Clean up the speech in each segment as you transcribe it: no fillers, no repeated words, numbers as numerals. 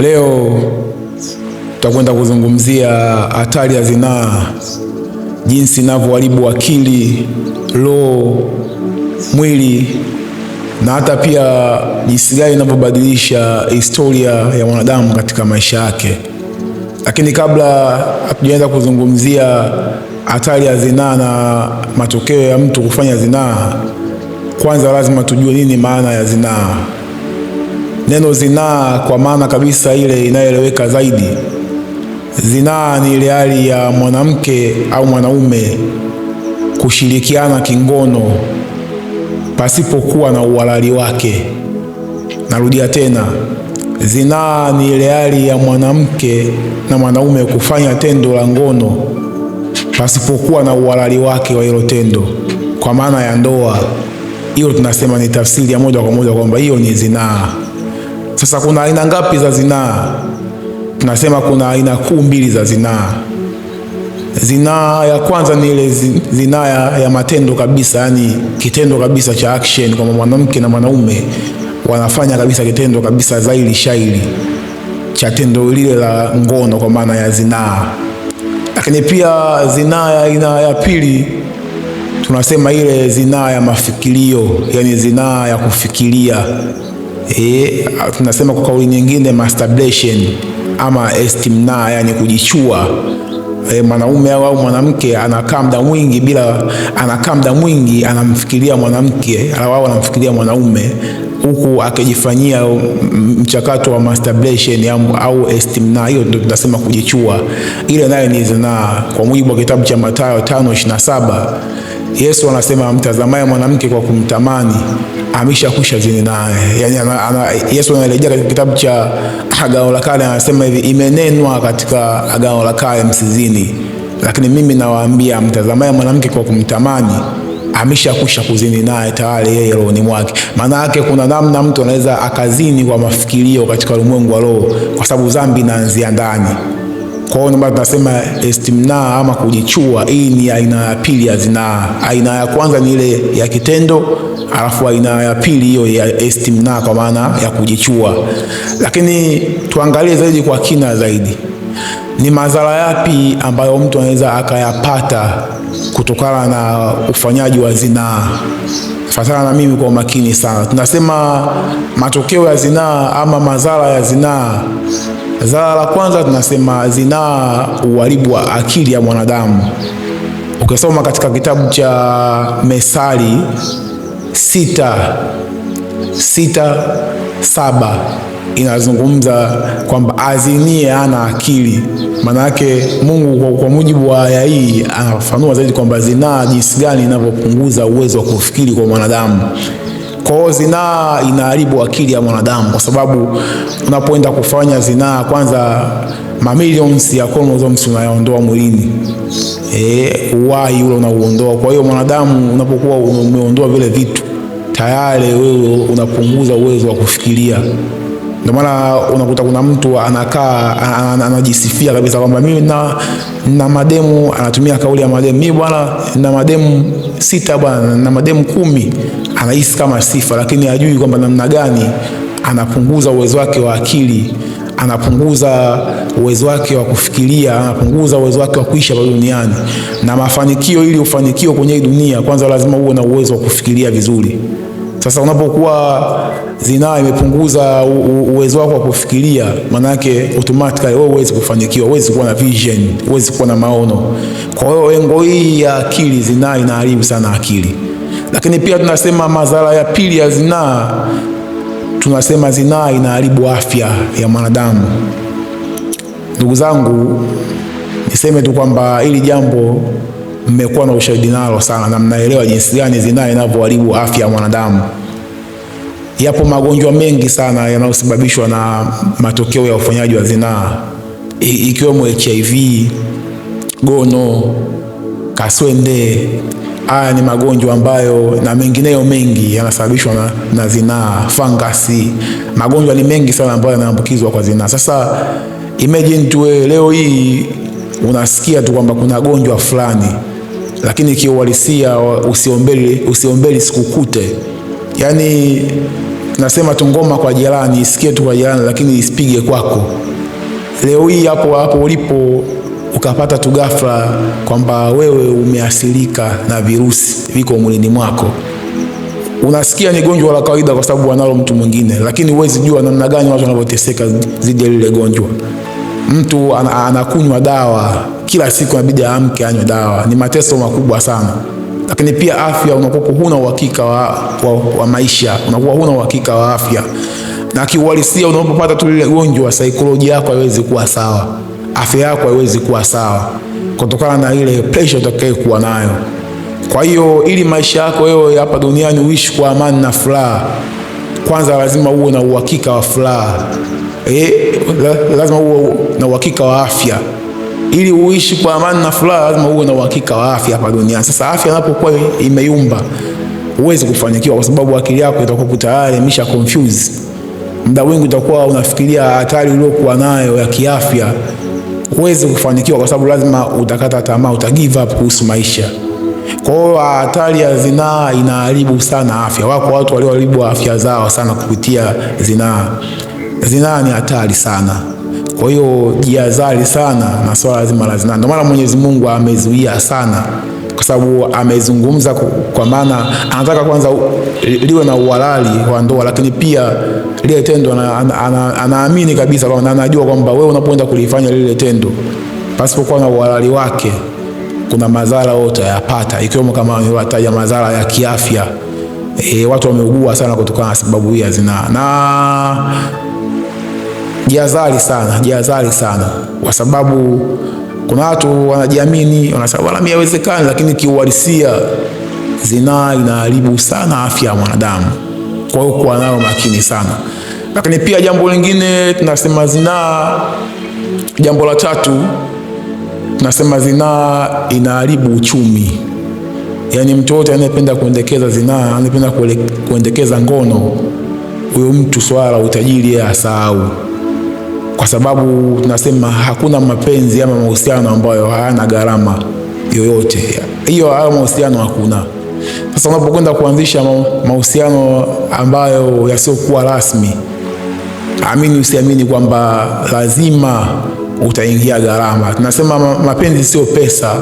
Leo tutakwenda kuzungumzia hatari ya zinaa, jinsi inavyoharibu akili, roho, mwili na hata pia jinsi gani inavyobadilisha historia ya mwanadamu katika maisha yake. Lakini kabla hatujaanza kuzungumzia hatari ya zinaa na matokeo ya mtu kufanya zinaa, kwanza lazima tujue nini maana ya zinaa. Neno zinaa kwa maana kabisa ile inayoeleweka zaidi, zinaa ni ile hali ya mwanamke au mwanaume kushirikiana kingono pasipokuwa na uhalali wake. Narudia tena, zinaa ni ile hali ya mwanamke na mwanaume kufanya tendo la ngono pasipokuwa na uhalali wake wa hilo tendo, kwa maana ya ndoa. Hiyo tunasema ni tafsiri ya moja kwa moja kwamba hiyo ni zinaa. Sasa kuna aina ngapi za zinaa? Tunasema kuna aina kuu mbili za zinaa. Zinaa ya kwanza ni ile zinaa ya matendo kabisa, yani kitendo kabisa cha action, kama mwanamke na mwanaume wanafanya kabisa kitendo kabisa zaili shaili cha tendo lile la ngono, kwa maana ya zinaa. Lakini pia zinaa ya aina ya pili tunasema ile zinaa ya mafikirio, yani zinaa ya kufikiria. Tunasema kwa kauli nyingine masturbation ama estimna, yani kujichua. Mwanaume au mwanamke anakaa muda mwingi anamfikiria mwanamke au anamfikiria mwanaume, huku akijifanyia mchakato wa masturbation au estimna. Hiyo ndio tunasema kujichua. Ile nayo ni zinaa kwa mujibu wa kitabu cha Mathayo 5:27. Yesu anasema mtazamaye mwanamke kwa kumtamani ameshakwisha zini naye. Yani Yesu anarejea katika kitabu cha Agano la Kale, anasema hivi, imenenwa katika Agano la Kale msizini, lakini mimi nawaambia mtazamaye mwanamke kwa kumtamani ameshakwisha kuzini naye tayari yeye rohoni mwake. Maana yake kuna namna mtu anaweza akazini kwa mafikirio katika ulimwengu wa roho, kwa sababu dhambi inaanzia ndani. Kwa hiyo ndio tunasema estimna ama kujichua. Hii ni aina ya pili ya zinaa. Aina ya kwanza ni ile ya kitendo, alafu aina ya pili hiyo ya estimna kwa maana ya kujichua. Lakini tuangalie zaidi kwa kina zaidi, ni madhara yapi ambayo mtu anaweza akayapata kutokana na ufanyaji wa zinaa. Fuatana na mimi kwa makini sana. Tunasema matokeo ya zinaa ama madhara ya zinaa. Zara la kwanza tunasema zinaa uharibu wa akili ya mwanadamu. Ukisoma katika kitabu cha Methali 6:7 inazungumza kwamba azinie hana akili. Maana yake Mungu kwa mujibu wa aya hii anafafanua zaidi kwamba zinaa jinsi gani inavyopunguza uwezo wa kufikiri kwa mwanadamu. Kwa hiyo zinaa inaharibu akili ya mwanadamu, kwa sababu unapoenda kufanya zinaa, kwanza mamilions ya chromosomes unayaondoa mwilini, uhai ule unauondoa. Kwa hiyo mwanadamu unapokuwa umeondoa vile vitu, tayari wewe unapunguza uwezo wa kufikiria. Ndio maana unakuta kuna mtu anakaa anajisifia kabisa kwamba mimi na mademu, anatumia kauli ya mademu, mimi bwana na mademu 6 bwana na mademu 10, anahisi kama sifa, lakini hajui kwamba namna gani anapunguza uwezo wake wa akili, anapunguza uwezo wake wa kufikiria, anapunguza uwezo wake wa kuishi hapa duniani. Na mafanikio, ili ufanikiwe kwenye dunia, kwanza lazima uwe na uwezo wa kufikiria vizuri. Sasa unapokuwa zinaa imepunguza uwezo wako wa kufikiria, maana yake automatically wewe huwezi kufanikiwa, huwezi kuwa na vision, huwezi kuwa na maono. Kwa hiyo engo hii ya akili, zinaa inaharibu sana akili. Lakini pia tunasema madhara ya pili ya zinaa, tunasema zinaa inaharibu afya ya mwanadamu. Ndugu zangu, niseme tu kwamba hili jambo mmekuwa na ushahidi nalo sana, na mnaelewa jinsi gani zinaa inavyoharibu afya ya mwanadamu. Yapo magonjwa mengi sana yanayosababishwa na matokeo ya ufanyaji wa zinaa, ikiwemo HIV, gono, kaswende. Haya ni magonjwa ambayo na mengineyo mengi yanasababishwa na zinaa, fangasi. Magonjwa ni mengi sana ambayo yanaambukizwa kwa zinaa. Sasa imagine tu leo hii unasikia tu kwamba kuna gonjwa fulani, lakini kiuhalisia usiombeli sikukute. Yani nasema tu ngoma kwa jirani, isikie tu kwa jirani, lakini isipige kwako. Leo hii hapo ulipo ukapata tu ghafla kwamba wewe umeathirika na virusi viko mwilini mwako. Unasikia ni gonjwa la kawaida kwa sababu wanalo mtu mwingine, lakini huwezi jua namna gani watu wanavyoteseka dhidi ya lile gonjwa. Mtu anakunywa dawa kila siku, inabidi aamke anywe dawa. Ni mateso makubwa sana. Lakini pia afya, unakuwa huna uhakika wa maisha, unakuwa huna uhakika wa afya. Na kiuhalisia unapopata tu lile gonjwa, saikolojia yako haiwezi kuwa sawa, afya yako haiwezi kuwa sawa kutokana na ile pressure utakayokuwa nayo. Kwa hiyo ili maisha yako wewe hapa duniani uishi kwa amani na furaha, kwanza lazima uwe na uhakika wa furaha. Lazima uwe na uhakika wa afya. Ili uishi kwa amani na furaha, lazima uwe na uhakika wa afya hapa duniani. Sasa afya inapokuwa imeyumba, huwezi kufanikiwa kwa sababu akili yako itakuwa tayari imesha confuse. Muda mwingi utakuwa unafikiria hatari uliyokuwa nayo ya kiafya. Huwezi kufanikiwa kwa sababu lazima utakata tamaa, utagive up kuhusu maisha. Kwa hiyo hatari ya zinaa inaharibu sana afya. Wako watu walioharibu afya zao sana kupitia zinaa. Zinaa ni hatari sana. Kwa hiyo jihadhari sana na swala zima la zinaa. Ndio maana Mwenyezi Mungu amezuia sana, kwa sababu amezungumza, kwa maana anataka kwanza liwe na uhalali wa ndoa, lakini pia lile tendo anaamini kabisa kwamba, anajua kwamba wewe unapoenda kulifanya lile tendo pasipokuwa na uhalali wake, kuna madhara yote yapata, ikiwemo kama niwataja madhara ya kiafya. Watu wameugua sana kutokana na sababu hii ya zinaa. Na jihadhari sana kwa sababu kuna watu wanajiamini, wanasema wala mimi haiwezekani, lakini kiuhalisia zinaa inaharibu sana afya ya mwanadamu. Kwa hiyo kuwa nayo makini sana. Lakini pia jambo lingine tunasema zinaa, jambo la tatu tunasema zinaa inaharibu uchumi. Yaani mtu yote anayependa kuendekeza zinaa, anayependa kuendekeza ngono, huyo mtu swala la utajiri asahau. Kwa sababu tunasema hakuna mapenzi ama mahusiano ambayo hayana gharama yoyote. Hayo mahusiano hakuna. Sasa unapokwenda kuanzisha mahusiano ambayo yasiokuwa rasmi, amini usiamini kwamba lazima utaingia gharama. Tunasema mapenzi sio pesa,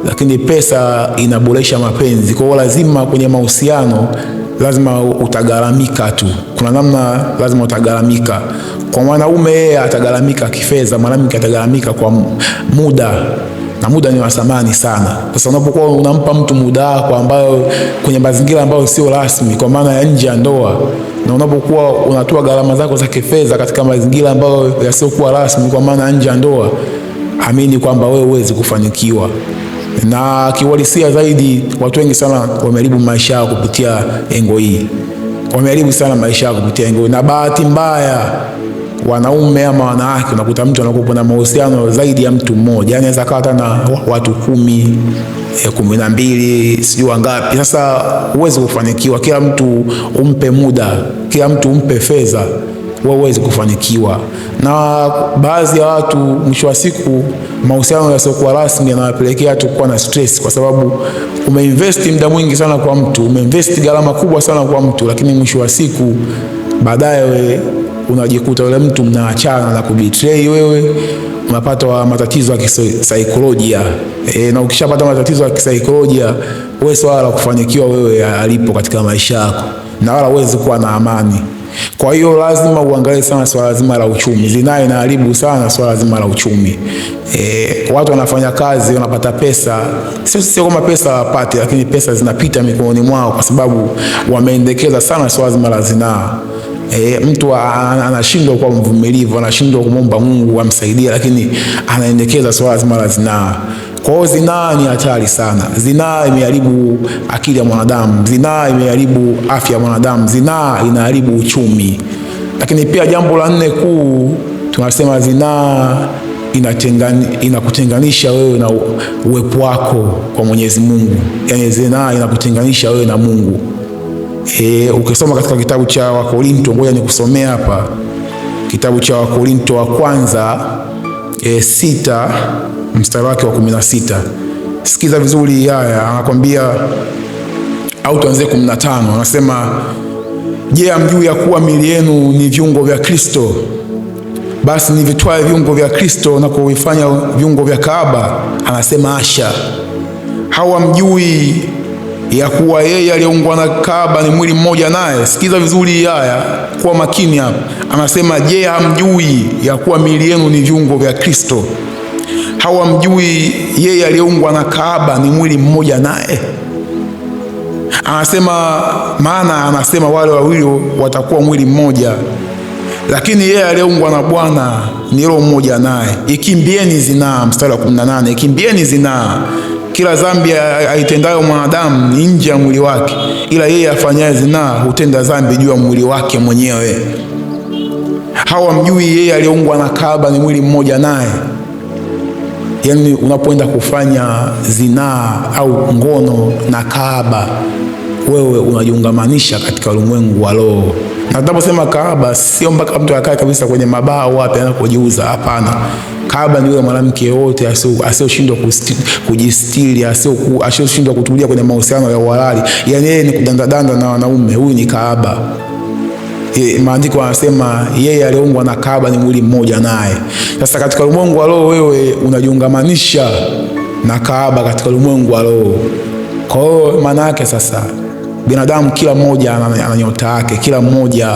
lakini pesa inaboresha mapenzi. Kwa hiyo lazima kwenye mahusiano lazima utagharamika tu. Kuna namna lazima utagharamika. Kwa mwanaume yeye atagharamika kifedha, mwanamke atagharamika kwa muda, na muda ni wa thamani sana. Sasa unapokuwa unampa mtu muda wako ambayo kwenye mazingira ambayo sio rasmi, kwa maana ya nje ya ndoa, na unapokuwa unatoa gharama zako za kifedha katika mazingira ambayo yasiokuwa rasmi, kwa maana nje ya ndoa, amini kwamba wewe huwezi kufanikiwa. Na kiuhalisia zaidi, watu wengi sana wameharibu maisha yao kupitia engo hii. Wameharibu sana maisha yao kupitia engo hii. Na bahati mbaya, wanaume ama wanawake, unakuta mtu anakuwa na mahusiano zaidi ya mtu mmoja. Yaani anaweza kuwa na watu 10, 12, sijui wangapi. Sasa huwezi kufanikiwa. Kila mtu umpe muda, kila mtu umpe fedha, wewe huwezi kufanikiwa. Na baadhi ya watu mwisho wa siku, mahusiano yasiokuwa rasmi yanawapelekea watu kuwa na stress, kwa sababu umeinvest muda mwingi sana kwa mtu, umeinvest gharama kubwa sana kwa mtu, lakini mwisho wa siku baadaye unajikuta yule mtu mnaachana na kubetray wewe, unapata matatizo ya kisaikolojia. Na ukishapata matatizo ya kisaikolojia, wewe swala la kufanikiwa wewe alipo katika maisha yako, na wala huwezi kuwa na amani. Kwa hiyo lazima uangalie sana swala zima la uchumi. Zinaa inaharibu sana swala zima la uchumi. Watu wanafanya kazi, wanapata pesa, sio kama pesa wapate, lakini pesa zinapita mikononi mwao kwa sababu wameendekeza sana swala zima la zinaa. Mtu anashindwa kuwa mvumilivu, anashindwa kumwomba Mungu amsaidie, lakini anaendekeza swala zima la zinaa. Kwa hiyo zinaa ni hatari sana. Zinaa imeharibu akili ya mwanadamu, zinaa imeharibu afya ya mwanadamu, zinaa inaharibu uchumi. Lakini pia jambo la 4 kuu, tunasema zinaa inakutenganisha wewe na uwepo wako kwa Mwenyezi Mungu. Yaani zinaa inakutenganisha wewe na Mungu. Ukisoma katika kitabu cha Wakorinto, ngoja nikusomea hapa. Kitabu cha Wakorinto wa kwanza 6 mstari wake wa 16. Sikiza vizuri haya, anakuambia, au tuanze 15. Anasema, Je, hamjui ya kuwa miili yenu ni viungo vya Kristo? Basi nivitwae viungo vya Kristo na kuvifanya viungo vya kahaba? Anasema asha. Hamjui ya kuwa yeye aliyeungwa na kahaba ni mwili mmoja naye? Sikiza vizuri haya, kuwa makini hapa. Anasema, je, hamjui ya kuwa miili yenu ni viungo vya Kristo? Hamjui yeye aliyeungwa na kahaba ni mwili mmoja naye? Anasema, maana anasema wale wawili watakuwa mwili mmoja. Lakini yeye aliyeungwa na Bwana ni roho mmoja naye. Ikimbieni zinaa. Mstari wa 18, ikimbieni zinaa. Kila dhambi aitendayo mwanadamu ni nje ya mwili wake, ila yeye afanyaye zinaa hutenda dhambi juu ya mwili wake mwenyewe. Hamjui yeye aliyeungwa na kahaba ni mwili mmoja naye? Yaani unapoenda kufanya zinaa au ngono na kahaba, wewe unajiungamanisha katika ulimwengu wa roho. Na tunaposema kahaba, sio mpaka mtu akae kabisa kwenye mabaa au wapi anapojiuza. Hapana. Kahaba ni yule mwanamke yote asiyoshindwa kujistiri, asiyoshindwa kutulia kwenye mahusiano ya uhalali. Yaani yeye ni kudandadanda na wanaume, huyu ni kahaba. Maandiko yanasema yeye aliyeungwa na kahaba ni mwili mmoja naye. Sasa katika ulimwengu wa roho, wewe unajiungamanisha na kahaba katika ulimwengu wa roho. Kwa hiyo maana yake sasa, binadamu kila mmoja ana nyota yake. Kila mmoja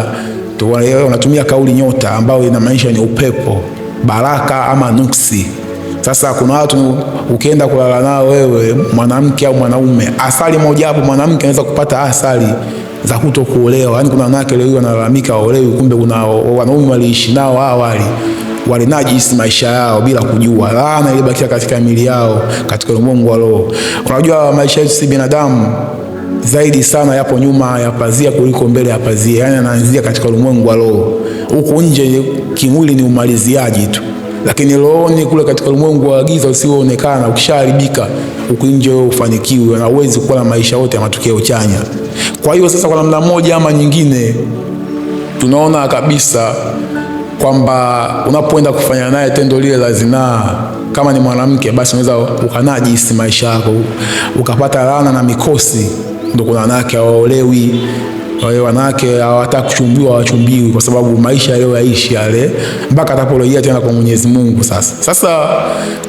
unatumia kauli nyota, ambayo inamaanisha ni upepo, baraka ama nuksi. Sasa kuna watu ukienda kulala nao wewe, mwanamke au mwanaume, asali moja hapo, mwanamke anaweza kupata asali za kutokuolewa. Yaani kuna wanawake leo wanalalamika waolewi, kumbe kuna wanaume waliishi nao awali, walinajisi maisha yao bila kujua. Laana ilibakia katika miili yao katika ulimwengu wa roho. Unajua maisha yetu si binadamu zaidi sana yapo nyuma ya pazia kuliko mbele ya pazia. Yaani anaanzia katika ulimwengu wa roho. Huko nje kimwili ni umaliziaji tu, lakini rohoni kule katika ulimwengu wa giza usioonekana, ukishaharibika huko nje wewe ufanikiwe na uwezi kuwa na maisha yote ya matokeo chanya. Kwa hiyo sasa, kwa namna moja ama nyingine, tunaona kabisa kwamba unapoenda kufanya naye tendo lile la zinaa, kama ni mwanamke, basi unaweza ukanajisi maisha yako, ukapata laana na mikosi. Ndio kuna wanawake hawaolewi, wale wanawake hawataka kuchumbiwa, hawachumbiwi kwa sababu maisha leo yaishi yale mpaka ataporejea tena kwa Mwenyezi Mungu. Sasa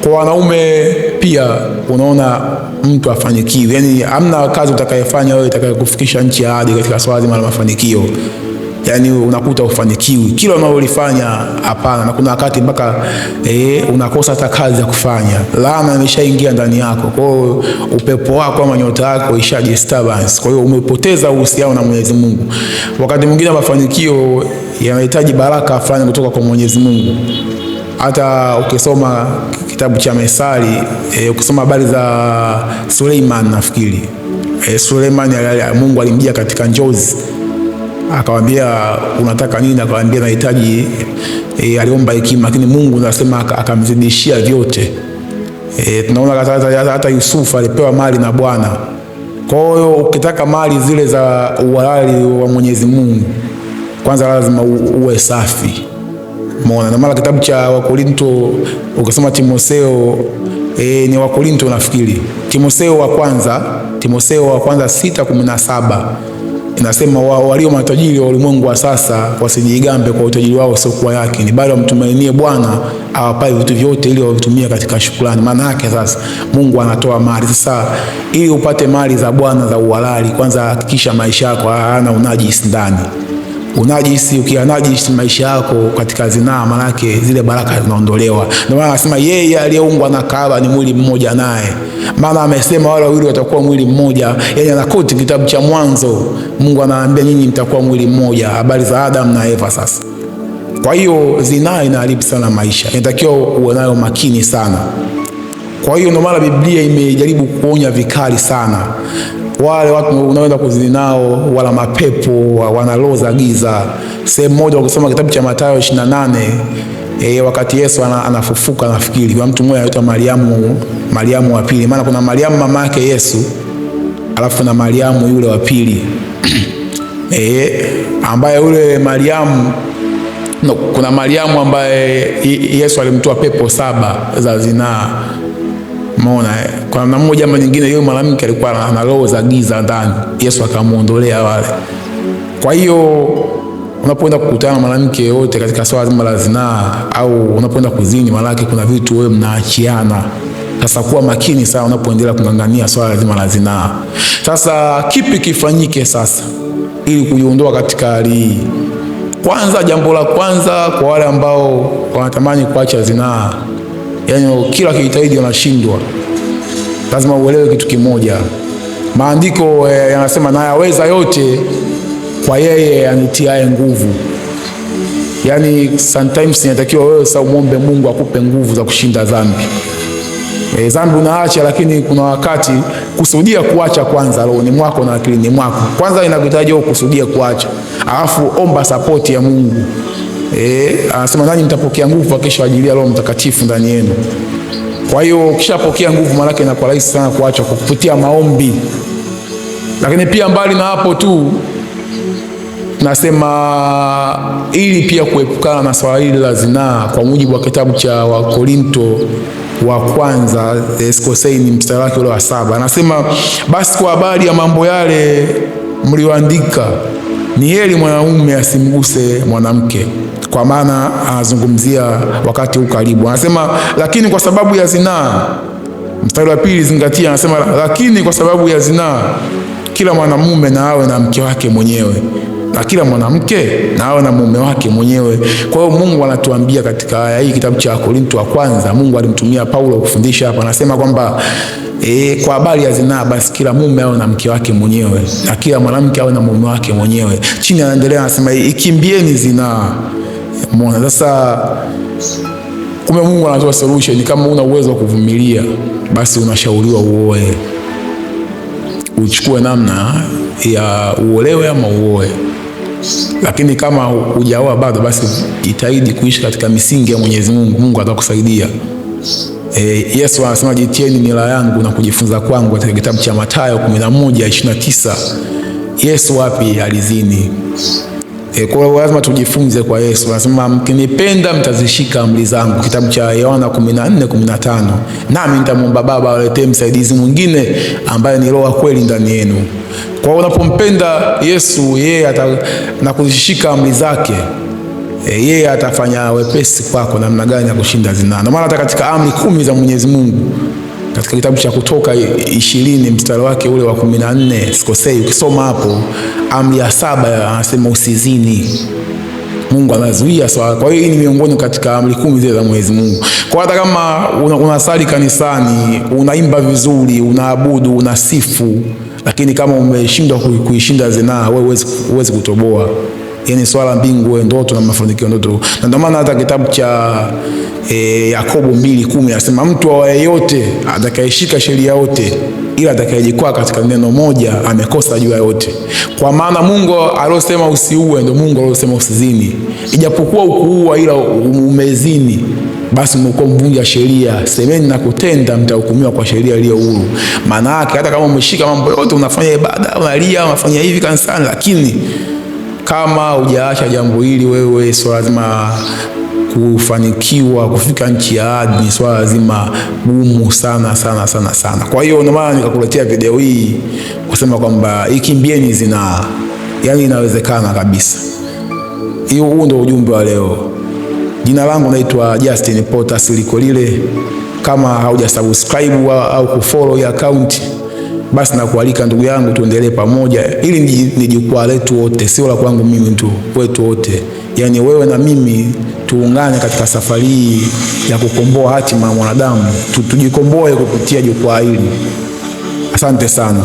kwa wanaume pia unaona mtu afanikiwe, yani hamna kazi utakayefanya wewe itakayokufikisha nchi ya ahadi katika swala zima la mafanikio. Yani unakuta ufanikiwi kila unalolifanya, hapana. Na kuna wakati mpaka unakosa hata kazi ya kufanya, laana imeshaingia ndani yako. Kwa hiyo upepo wako ama nyota yako isha disturbance, kwa hiyo umepoteza uhusiano na Mwenyezi Mungu. Wakati mwingine mafanikio yanahitaji baraka fulani kutoka kwa Mwenyezi Mungu. Hata ukisoma kitabu cha Methali, ukisoma habari za Suleiman, nafikiri Suleiman Mungu alimjia katika njozi, akamwambia unataka nini? Akamwambia nahitaji, aliomba hekima, lakini Mungu anasema akamzidishia vyote. Tunaona hata Yusufu alipewa mali na Bwana. Kwa hiyo ukitaka mali zile za uhalali wa Mwenyezi Mungu, kwanza lazima uwe safi. Umeona? Na mara kitabu cha Wakorinto, ukisoma Timotheo, ni Wakorinto nafikiri, Timotheo wa kwanza 6:17 inasema, walio matajiri wa ulimwengu wa sasa wasijigambe kwa utajiri wao usiokuwa yake, bali wamtumainie Bwana awapaye vitu vyote ili wavitumie katika shukrani. Maana yake sasa Mungu anatoa mali. Sasa ili upate mali za Bwana za uhalali, kwanza hakikisha maisha yako hana unajisi ndani. Unajisi, ukianajisi maisha yako katika zinaa, maana yake zile baraka zinaondolewa. Ndio maana anasema yeye aliyeungwa na kahaba ni mwili mmoja naye. Maana amesema wale wawili watakuwa mwili mmoja. Yaani anakoti kitabu cha Mwanzo, Mungu anaambia nyinyi mtakuwa mwili mmoja, habari za Adam na Eva. Sasa kwa hiyo zinaa inaharibu sana maisha, inatakiwa uwe nayo makini sana. Kwa hiyo ndio maana Biblia imejaribu kuonya vikali sana wale watu unaoenda kuzini nao, wala mapepo, wana roho za giza. Sehemu moja ukisoma kitabu cha Mathayo 28, wakati Yesu anafufuka, nafikiri kwa mtu mmoja anaitwa Mariamu wa pili. Maana kuna Mariamu mama yake Yesu, alafu na Mariamu yule wa pili ambaye yule Mariamu, kuna Mariamu ambaye Yesu alimtoa pepo 7 za zinaa. Umeona? Kwa namna moja ama nyingine, yule mwanamke alikuwa na roho za giza ndani, Yesu akamuondolea wale. Kwa hiyo unapoenda kukutana na mwanamke yote katika swala zima la zinaa, au unapoenda kuzini, maana yake kuna vitu wewe mnaachiana. Sasa kuwa makini sana unapoendelea kung'ang'ania swala zima la zinaa. Sasa kipi kifanyike sasa ili kujiondoa katika hali hii? Kwanza, jambo la kwanza kwa wale ambao wanatamani kuacha zinaa, yaani kila kijitahidi wanashindwa, lazima uelewe kitu kimoja. Maandiko yanasema na yaweza yote kwa yeye anitiaye nguvu. Yaani sometimes inatakiwa wewe sasa umwombe Mungu akupe nguvu za kushinda dhambi. Dhambi unaacha, lakini kuna wakati kusudia kuacha kwanza rohoni mwako na akilini mwako. Kwanza inakuhitaji wewe kusudia kuacha, alafu omba support ya Mungu. Anasema nanyi mtapokea nguvu akishawajilia Roho Mtakatifu ndani yenu. Kwa hiyo ukishapokea nguvu, maana yake inakuwa rahisi sana kuacha kwa kupitia maombi. Lakini pia mbali na hapo tu, nasema ili pia kuepukana na swala hili la zinaa, kwa mujibu wa kitabu cha Wakorinto wa kwanza, sikosei ni mstari wake ule wa 7, anasema basi kwa habari ya mambo yale mlioandika, ni heri mwanamume asimguse mwanamke, kwa maana anazungumzia wakati huu karibu. Anasema lakini kwa sababu ya zinaa, mstari wa 2 zingatia, anasema lakini kwa sababu ya zinaa kila mwanamume na awe na mke wake mwenyewe, na kila mwanamke na awe na mume wake mwenyewe. Kwa hiyo Mungu anatuambia katika aya hii, kitabu cha Korinto wa kwanza, Mungu alimtumia Paulo kufundisha hapa. Anasema kwamba kwa habari ya zinaa, basi kila mume awe na mke wake mwenyewe na kila mwanamke awe na mume wake mwenyewe. Chini anaendelea anasema ikimbieni zinaa. Umeona sasa, kumbe Mungu anatoa solution. Kama una uwezo wa kuvumilia, basi unashauriwa uoe, uchukue namna ya uolewe ama uoe. Lakini kama hujaoa bado, basi jitahidi kuishi katika misingi ya Mwenyezi Mungu. Mungu atakusaidia. Yesu anasema jitieni nira yangu na kujifunza kwangu, katika kitabu cha Mathayo 11:29. Yesu wapi alizini? Kwa hiyo lazima tujifunze kwa Yesu. Anasema mkinipenda mtazishika amri zangu, kitabu cha Yohana 14:15. Nami nitamwomba Baba awaletee msaidizi mwingine ambaye ni Roho wa kweli ndani yenu. Kwa hiyo unapompenda Yesu, yeye na kuzishika amri zake, yeye atafanya wepesi kwako namna gani ya kushinda zinaa. Na maana hata katika amri 10 za Mwenyezi Mungu, katika kitabu cha Kutoka 20 mstari wake ule wa 14, sikosei, ukisoma hapo amri ya 7 anasema usizini. Mungu anazuia swala. Kwa hiyo hii ni miongoni katika amri 10 zile za Mwenyezi Mungu. Kwa hata kama unasali kanisani, unaimba vizuri, unaabudu, unasifu, lakini kama umeshindwa kuishinda zinaa, wewe huwezi kutoboa. Yaani swala mbingu, ndoto na mafanikio ndoto. Na ndio maana hata kitabu cha Yakobo 2:10 anasema mtu awaye yote atakayeshika sheria yote, ila atakayejikwaa katika neno moja amekosa juu ya yote. Kwa maana Mungu aliyosema usiue ndio Mungu aliyosema usizini. Ijapokuwa ukuua ila umezini, basi umekuwa mvunja sheria. Semeni na kutenda, mtahukumiwa kwa sheria iliyo huru. Maana yake hata kama umeshika mambo yote, unafanya ibada, unalia, unafanya hivi kanisani, lakini kama hujaacha jambo hili, wewe swala zima kufanikiwa kufika nchi ya ahadi ni swala zima gumu sana sana sana sana. Kwa hiyo ndio maana nikakuletea video hii kusema kwamba ikimbieni zinaa. Yaani inawezekana kabisa. Huu ndio ujumbe wa leo. Jina langu naitwa Justin Potas Likolile. Kama haujasubscribe au kufollow hii account, basi nakualika ndugu yangu, tuendelee pamoja. Hili ni jukwaa letu wote, sio la kwangu mimi tu, kwetu wote. Yaani wewe na mimi tuungane katika safari hii ya kukomboa hatima ya mwanadamu. Tujikomboe kupitia jukwaa hili. Asante sana.